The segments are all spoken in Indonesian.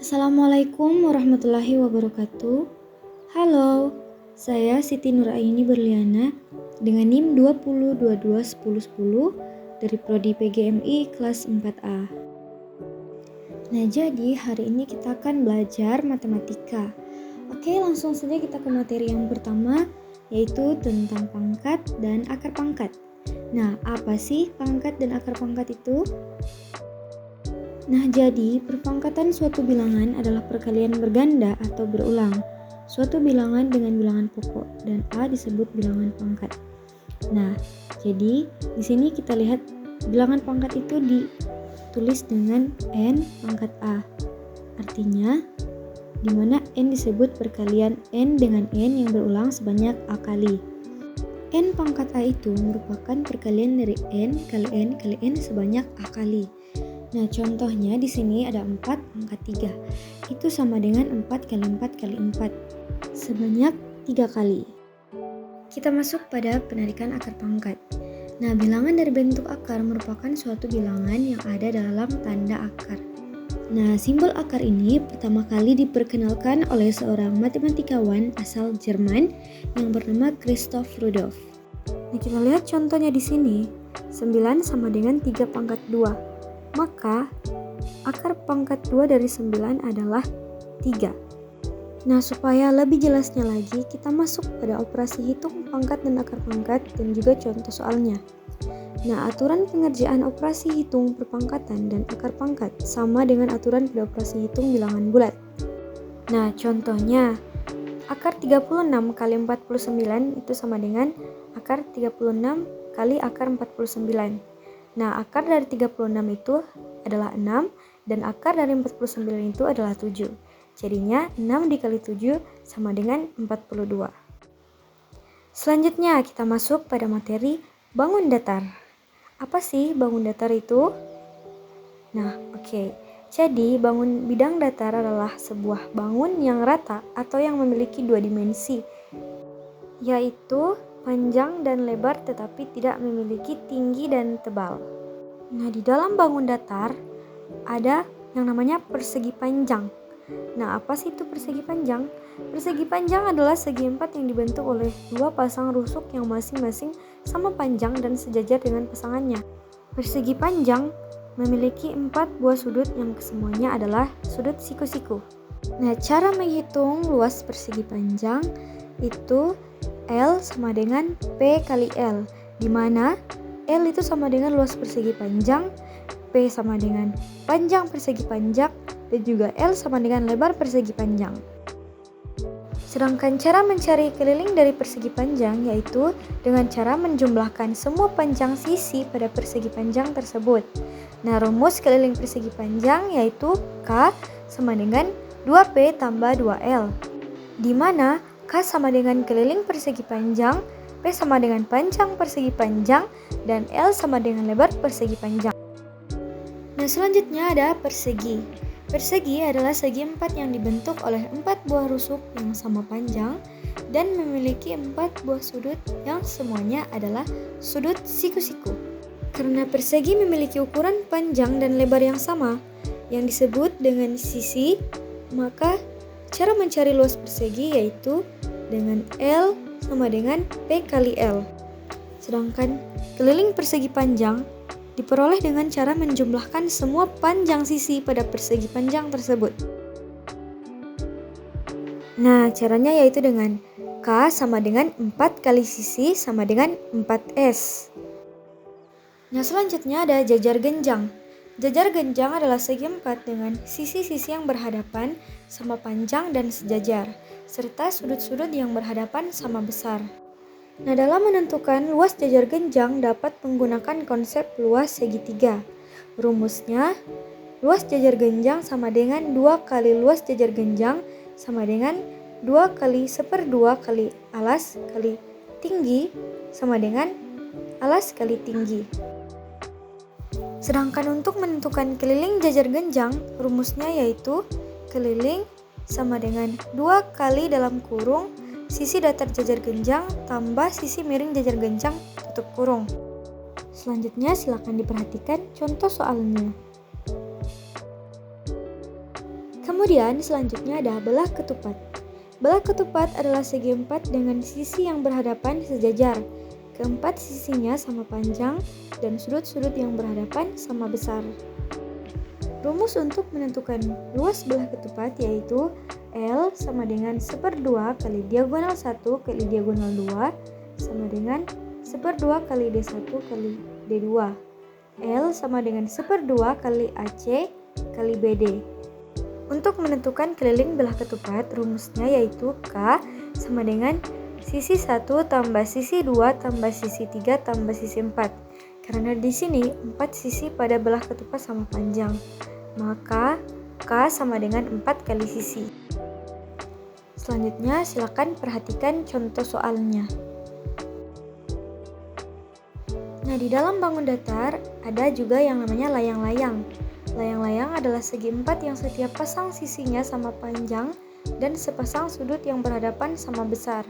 Assalamualaikum warahmatullahi wabarakatuh. Halo, saya Siti Nuraini Berliana dengan NIM 20221010 dari Prodi PGMI kelas 4A. Nah, jadi hari ini kita akan belajar matematika. Oke, langsung saja kita ke materi yang pertama, yaitu tentang pangkat dan akar pangkat. Nah, apa sih pangkat dan akar pangkat itu? Nah, jadi perpangkatan suatu bilangan adalah perkalian berganda atau berulang suatu bilangan dengan bilangan pokok, dan A disebut bilangan pangkat. Nah, jadi di sini kita lihat bilangan pangkat itu ditulis dengan n pangkat A. Artinya, di mana n disebut perkalian n dengan n yang berulang sebanyak A kali. N pangkat A itu merupakan perkalian dari n kali n kali n sebanyak A kali. Nah, contohnya di sini ada 4 pangkat 3. Itu sama dengan 4 kali 4 kali 4. Sebanyak 3 kali. Kita masuk pada penarikan akar pangkat. Nah, bilangan dari bentuk akar merupakan suatu bilangan yang ada dalam tanda akar. Nah, simbol akar ini pertama kali diperkenalkan oleh seorang matematikawan asal Jerman yang bernama Christoph Rudolph. Nah, kita lihat contohnya di sini. 9 sama dengan 3 pangkat 2. Maka, akar pangkat 2 dari 9 adalah 3. Nah, supaya lebih jelasnya lagi, kita masuk pada operasi hitung pangkat dan akar pangkat dan juga contoh soalnya. Nah, aturan pengerjaan operasi hitung perpangkatan dan akar pangkat sama dengan aturan pada operasi hitung bilangan bulat. Nah, contohnya, akar 36 kali 49 itu sama dengan akar 36 kali akar 49. Nah, akar dari 36 itu adalah 6 dan akar dari 49 itu adalah 7. Jadinya 6 dikali 7 sama dengan 42. Selanjutnya kita masuk pada materi bangun datar. Apa sih bangun datar itu? Nah, oke. Jadi, bangun bidang datar adalah sebuah bangun yang rata atau yang memiliki dua dimensi, yaitu panjang dan lebar tetapi tidak memiliki tinggi dan tebal. Nah, di dalam bangun datar ada yang namanya persegi panjang. Nah, apa sih itu persegi panjang? Persegi panjang adalah segi empat yang dibentuk oleh dua pasang rusuk yang masing-masing sama panjang dan sejajar dengan pasangannya. Persegi panjang memiliki 4 buah sudut yang kesemuanya adalah sudut siku-siku. Nah, cara menghitung luas persegi panjang itu L sama dengan P kali L, di mana L itu sama dengan luas persegi panjang, P sama dengan panjang persegi panjang, dan juga L sama dengan lebar persegi panjang. Sedangkan cara mencari keliling dari persegi panjang yaitu dengan cara menjumlahkan semua panjang sisi pada persegi panjang tersebut. Nah, rumus keliling persegi panjang yaitu K sama dengan 2P tambah 2L, di mana K sama dengan keliling persegi panjang, P sama dengan panjang persegi panjang, dan L sama dengan lebar persegi panjang. Nah, selanjutnya ada persegi. Persegi adalah segi empat yang dibentuk oleh 4 buah rusuk yang sama panjang dan memiliki 4 buah sudut yang semuanya adalah sudut siku-siku. Karena persegi memiliki ukuran panjang dan lebar yang sama, yang disebut dengan sisi, maka cara mencari luas persegi yaitu dengan L sama dengan P kali L. Sedangkan keliling persegi panjang diperoleh dengan cara menjumlahkan semua panjang sisi pada persegi panjang tersebut. Nah, caranya yaitu dengan K sama dengan 4 kali sisi sama dengan 4S. Nah, selanjutnya ada jajar genjang. Jajar genjang adalah segi empat dengan sisi-sisi yang berhadapan sama panjang dan sejajar, serta sudut-sudut yang berhadapan sama besar. Nah, dalam menentukan luas jajar genjang dapat menggunakan konsep luas segitiga. Rumusnya, luas jajar genjang sama dengan 2 kali luas jajar genjang sama dengan 2 kali 1/2 kali alas kali tinggi sama dengan alas kali tinggi. Sedangkan untuk menentukan keliling jajar genjang, rumusnya yaitu keliling sama dengan 2 kali dalam kurung sisi datar jajar genjang tambah sisi miring jajar genjang tutup kurung. Selanjutnya silakan diperhatikan contoh soalnya. Kemudian selanjutnya ada belah ketupat. Belah ketupat adalah segi empat dengan sisi yang berhadapan sejajar. Keempat sisinya sama panjang dan sudut-sudut yang berhadapan sama besar. Rumus untuk menentukan luas belah ketupat yaitu L sama dengan 1/2 kali diagonal 1 kali diagonal 2 sama dengan 1/2 kali D1 kali D2. L sama dengan 1/2 kali AC kali BD. Untuk menentukan keliling belah ketupat, rumusnya yaitu K sama dengan sisi 1 tambah sisi 2 tambah sisi 3 tambah sisi 4. Karena di sini 4 sisi pada belah ketupat sama panjang, maka K sama dengan 4 kali sisi. Selanjutnya silakan perhatikan contoh soalnya. Nah, di dalam bangun datar ada juga yang namanya layang-layang. Layang-layang adalah segi empat yang setiap pasang sisinya sama panjang dan sepasang sudut yang berhadapan sama besar.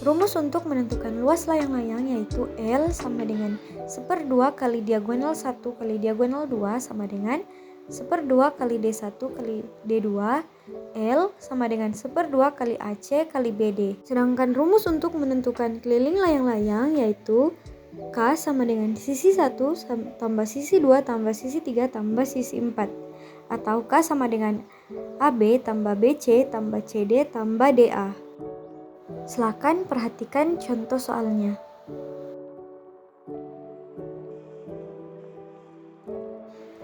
Rumus untuk menentukan luas layang-layang yaitu L sama dengan 1/2 kali diagonal 1 kali diagonal 2 sama dengan 1/2 kali D1 kali D2. L sama dengan 1/2 kali AC kali BD. Sedangkan rumus untuk menentukan keliling layang-layang yaitu K sama dengan sisi 1 tambah sisi 2 tambah sisi 3 tambah sisi 4. Atau K sama dengan AB tambah BC tambah CD tambah DA. Silakan perhatikan contoh soalnya.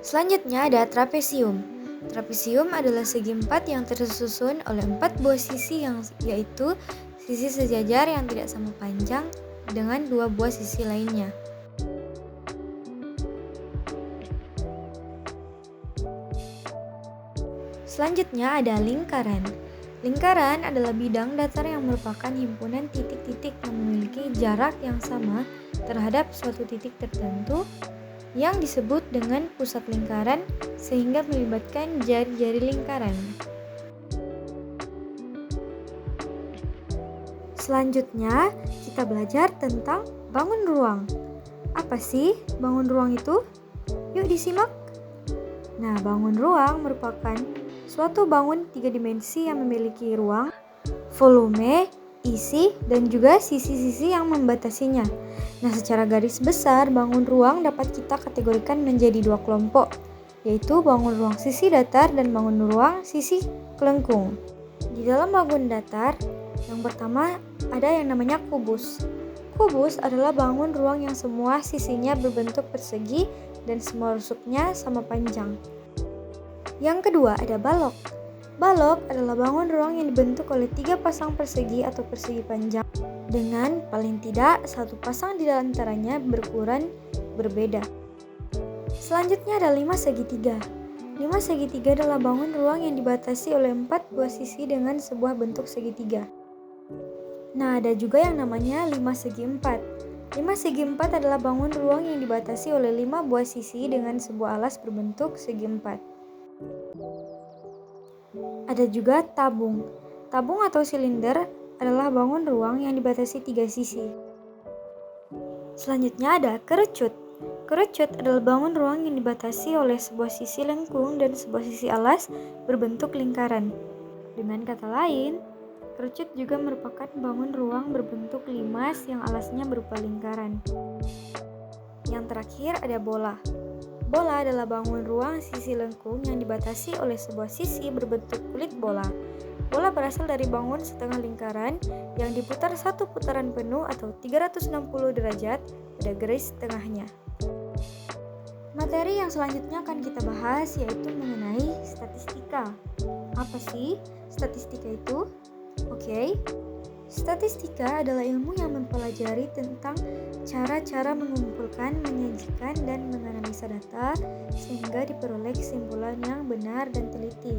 Selanjutnya ada trapesium. Trapesium adalah segi empat yang tersusun oleh 4 buah sisi yaitu sisi sejajar yang tidak sama panjang dengan 2 buah sisi lainnya. Selanjutnya ada lingkaran. Lingkaran adalah bidang datar yang merupakan himpunan titik-titik yang memiliki jarak yang sama terhadap suatu titik tertentu yang disebut dengan pusat lingkaran sehingga melibatkan jari-jari lingkaran. Selanjutnya, kita belajar tentang bangun ruang. Apa sih bangun ruang itu? Yuk disimak. Nah, bangun ruang merupakan suatu bangun 3 dimensi yang memiliki ruang, volume, isi, dan juga sisi-sisi yang membatasinya. Nah, secara garis besar, bangun ruang dapat kita kategorikan menjadi 2 kelompok, yaitu bangun ruang sisi datar dan bangun ruang sisi kelengkung. Di dalam bangun datar, yang pertama ada yang namanya kubus. Kubus adalah bangun ruang yang semua sisinya berbentuk persegi dan semua rusuknya sama panjang. Yang kedua ada balok. Balok adalah bangun ruang yang dibentuk oleh 3 pasang persegi atau persegi panjang dengan paling tidak 1 pasang di antaranya berukuran berbeda. Selanjutnya ada 5 segitiga. 5 segitiga adalah bangun ruang yang dibatasi oleh 4 buah sisi dengan sebuah bentuk segitiga. Nah, ada juga yang namanya 5 segi 4. 5 segi 4 adalah bangun ruang yang dibatasi oleh 5 buah sisi dengan sebuah alas berbentuk segi 4. Ada juga tabung. Tabung atau silinder adalah bangun ruang yang dibatasi 3 sisi. Selanjutnya ada kerucut. Kerucut adalah bangun ruang yang dibatasi oleh sebuah sisi lengkung dan sebuah sisi alas berbentuk lingkaran. Dengan kata lain, kerucut juga merupakan bangun ruang berbentuk limas yang alasnya berupa lingkaran. Yang terakhir ada bola. Bola adalah bangun ruang sisi lengkung yang dibatasi oleh sebuah sisi berbentuk kulit bola. Bola berasal dari bangun setengah lingkaran yang diputar 1 putaran penuh atau 360 derajat pada garis tengahnya. Materi yang selanjutnya akan kita bahas yaitu mengenai statistika. Apa sih statistika itu? Oke, statistika adalah ilmu yang mempelajari tentang cara-cara mengumpulkan, menyajikan, dan menganalisa data sehingga diperoleh kesimpulan yang benar dan teliti.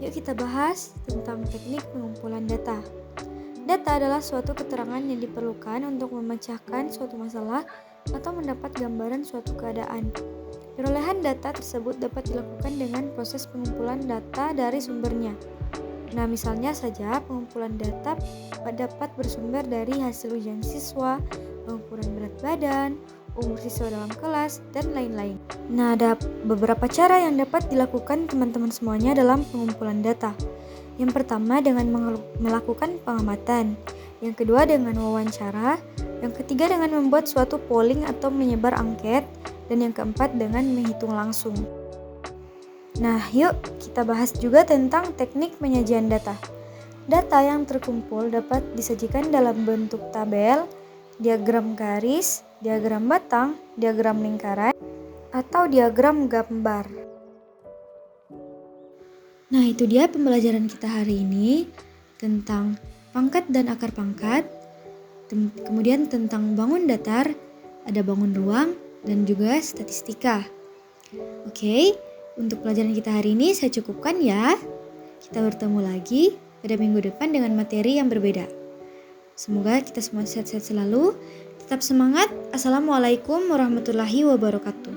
Yuk kita bahas tentang teknik pengumpulan data. Data adalah suatu keterangan yang diperlukan untuk memecahkan suatu masalah atau mendapat gambaran suatu keadaan. Perolehan data tersebut dapat dilakukan dengan proses pengumpulan data dari sumbernya. Nah, misalnya saja pengumpulan data dapat bersumber dari hasil ujian siswa, pengukuran berat badan, umur siswa dalam kelas, dan lain-lain. Nah, ada beberapa cara yang dapat dilakukan teman-teman semuanya dalam pengumpulan data. Yang pertama dengan melakukan pengamatan, yang kedua dengan wawancara, yang ketiga dengan membuat suatu polling atau menyebar angket, dan yang keempat dengan menghitung langsung. Nah, yuk kita bahas juga tentang teknik penyajian data. Data yang terkumpul dapat disajikan dalam bentuk tabel, diagram garis, diagram batang, diagram lingkaran, atau diagram gambar. Nah, itu dia pembelajaran kita hari ini tentang pangkat dan akar pangkat, kemudian tentang bangun datar, ada bangun ruang, dan juga statistika. Oke, untuk pelajaran kita hari ini saya cukupkan ya. Kita bertemu lagi pada minggu depan dengan materi yang berbeda. Semoga kita semua sehat-sehat selalu. Tetap semangat. Assalamualaikum warahmatullahi wabarakatuh.